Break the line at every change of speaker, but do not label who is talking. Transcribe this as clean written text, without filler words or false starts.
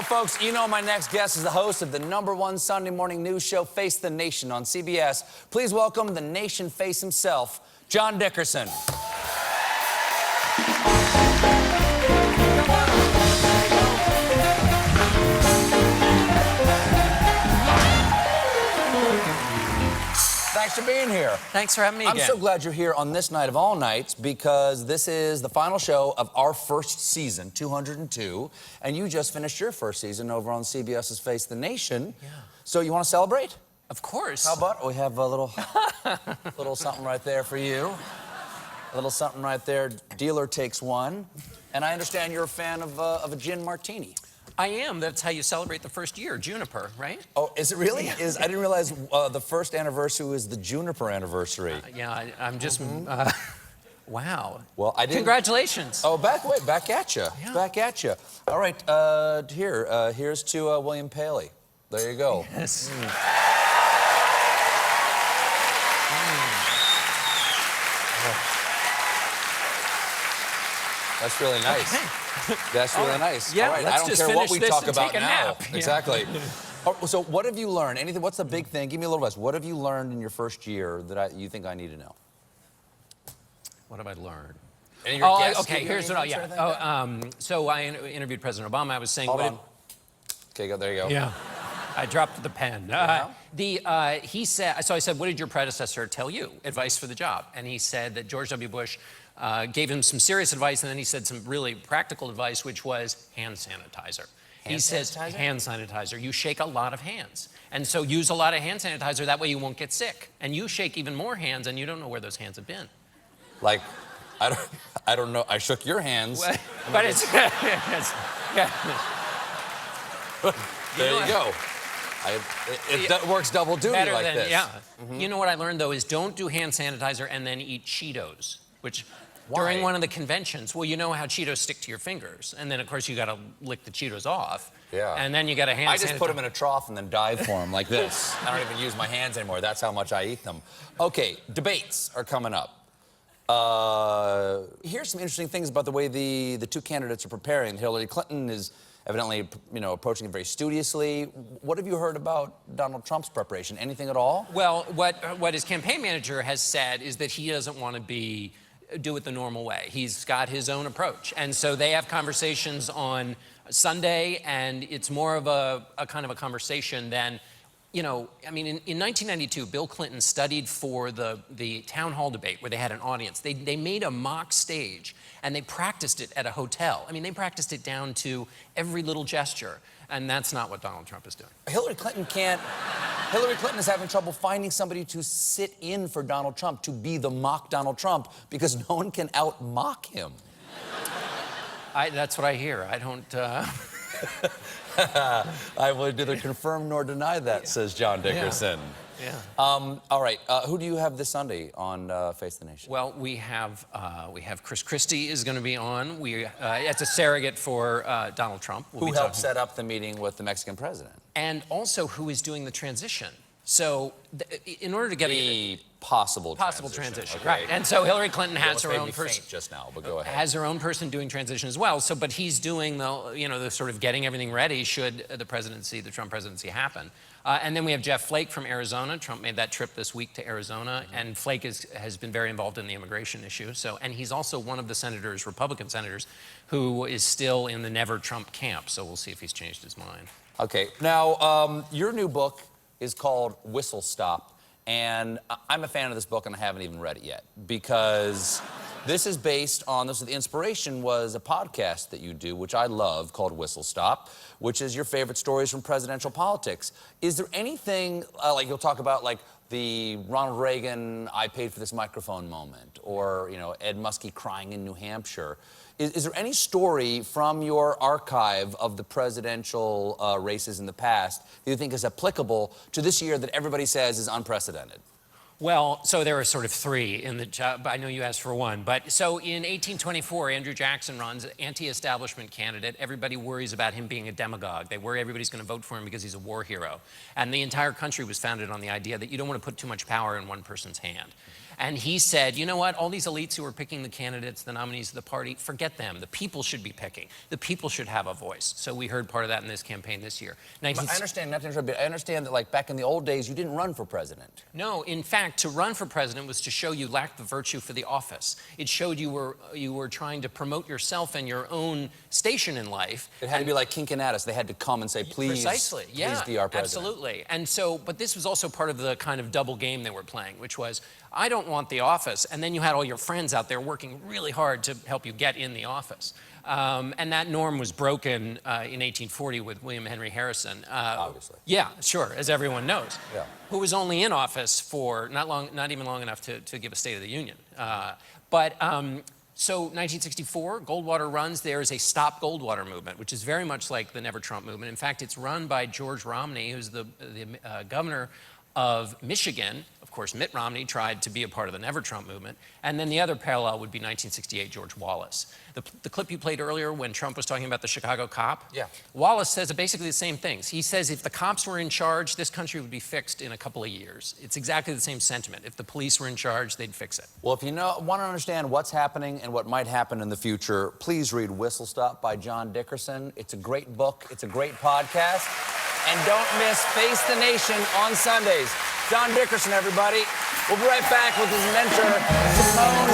Now, folks, you know my next guest is the host of the #1 Sunday morning news show, Face the Nation, on CBS. Please welcome the nation face himself, John Dickerson. Thanks for being here.
Thanks for having me again.
I'm so glad you're here on this night of all nights, because this is the final show of our first season, 202, and you just finished your first season over on CBS's Face the Nation.
Yeah.
So you want to celebrate?
Of course.
How about we have a little, little something right there for you. A little something right there. Dealer takes one. And I understand you're a fan of a gin martini.
I am. That's how you celebrate the first year, Juniper, right?
Oh, is it really? I didn't realize the first anniversary was the Juniper anniversary.
I'm just... wow.
Well, I didn't...
Congratulations.
Oh, back at you.
Yeah.
Back at you. All right, here's to William Paley. There you go.
Yes.
That's really nice.
Okay.
That's really nice.
Yeah,
all right,
let's
I don't
just
care what
finish
we
this
talk
and
about
take a
now.
nap. Yeah.
Exactly. Oh, so what have you learned? Anything? What's the big thing? Give me a little advice. What have you learned in your first year that you think I need to know?
What have I learned?
And your guests,
okay, here's what so I interviewed President Obama. I was saying...
Hold on. Okay, there you go.
Yeah. I dropped the pen. He said, so I said, what did your predecessor tell you? Advice for the job. And he said that George W. Bush gave him some serious advice, and then he said some really practical advice, which was hand sanitizer. He says, hand sanitizer. You shake a lot of hands. And so use a lot of hand sanitizer. That way you won't get sick. And you shake even more hands, and you don't know where those hands have been.
Like, I don't know. I shook your hands.
But it's... yeah.
There you go. It works double duty like this.
Yeah. You know what I learned, though, is don't do hand sanitizer and then eat Cheetos, which during one of the conventions, well, you know how Cheetos stick to your fingers. And then, of course, you got to lick the Cheetos off.
Yeah.
And then you got a hand sanitizer.
I just put them in a trough and then dive for them like this. I don't even use my hands anymore. That's how much I eat them. Okay, debates are coming up. Here's some interesting things about the way the two candidates are preparing. Hillary Clinton is evidently, approaching it very studiously. What have you heard about Donald Trump's preparation? Anything at all?
Well, what his campaign manager has said is that he doesn't want to do it the normal way. He's got his own approach. And so they have conversations on Sunday, and it's more of a kind of a conversation than, in 1992, Bill Clinton studied for the town hall debate where they had an audience. They made a mock stage, and they practiced it at a hotel. I mean, they practiced it down to every little gesture, and that's not what Donald Trump is doing.
Hillary Clinton is having trouble finding somebody to sit in for Donald Trump, to be the mock Donald Trump, because no one can out-mock him.
That's what I hear. I don't...
I would neither confirm nor deny that, says John Dickerson.
Yeah.
All right, who do you have this Sunday on Face the Nation?
Well, we have Chris Christie is going to be on. It's a surrogate for Donald Trump.
Who helped set up the meeting with the Mexican president.
And also who is doing the transition. So in order to get
the possible
transition,
okay.
Right? And so Hillary Clinton has her own person
just now, but go ahead.
Has her own person doing transition as well. So, but he's doing the sort of getting everything ready should the Trump presidency happen. And then we have Jeff Flake from Arizona. Trump made that trip this week to Arizona, and Flake has been very involved in the immigration issue. So, and he's also one of the senators, Republican senators, who is still in the never Trump camp. So we'll see if he's changed his mind. Okay. Now, your new book is called Whistlestop, and I'm a fan of this book, and I haven't even read it yet, because this is based on, the inspiration was a podcast that you do, which I love, called Whistlestop, which is your favorite stories from presidential politics. Is there anything, like you'll talk about, like the Ronald Reagan, I paid for this microphone moment, or, Ed Muskie crying in New Hampshire. Is there any story from your archive of the presidential races in the past that you think is applicable to this year that everybody says is unprecedented? Well, so there are sort of three in the job. I know you asked for one. But so in 1824, Andrew Jackson runs, anti-establishment candidate. Everybody worries about him being a demagogue. They worry everybody's going to vote for him because he's a war hero. And the entire country was founded on the idea that you don't want to put too much power in one person's hand. And he said, you know what, all these elites who are picking the candidates, the nominees of the party, forget them. The people should be picking. The people should have a voice. So we heard part of that in this campaign this year.
I understand, not to interrupt, but I understand that, like, back in the old days, you didn't run for president.
No, in fact, to run for president was to show you lacked the virtue for the office. It showed you were trying to promote yourself and your own station in life.
It had to be like Kinkin-Addis. They had to come and say, please,
precisely, yeah,
please be our president.
Absolutely. And so, but this was also part of the kind of double game they were playing, which was, I don't want the office, and then you had all your friends out there working really hard to help you get in the office. And that norm was broken in 1840 with William Henry Harrison.
Obviously.
Yeah, sure, as everyone knows.
Yeah.
Who was only in office for not even long enough to give a State of the Union. So 1964, Goldwater runs. There is a Stop Goldwater movement, which is very much like the Never Trump movement. In fact, it's run by George Romney, who's the governor of Michigan. Of course, Mitt Romney tried to be a part of the Never Trump movement. And then the other parallel would be 1968, George Wallace. The clip you played earlier when Trump was talking about the Chicago cop,
yeah.
Wallace says basically the same things. He says if the cops were in charge, this country would be fixed in a couple of years. It's exactly the same sentiment. If the police were in charge, they'd fix it.
Well, if you want to understand what's happening and what might happen in the future, please read Whistlestop by John Dickerson. It's a great book. It's a great podcast. And don't miss Face the Nation on Sundays. John Dickerson, everybody. We'll be right back with his mentor, Simone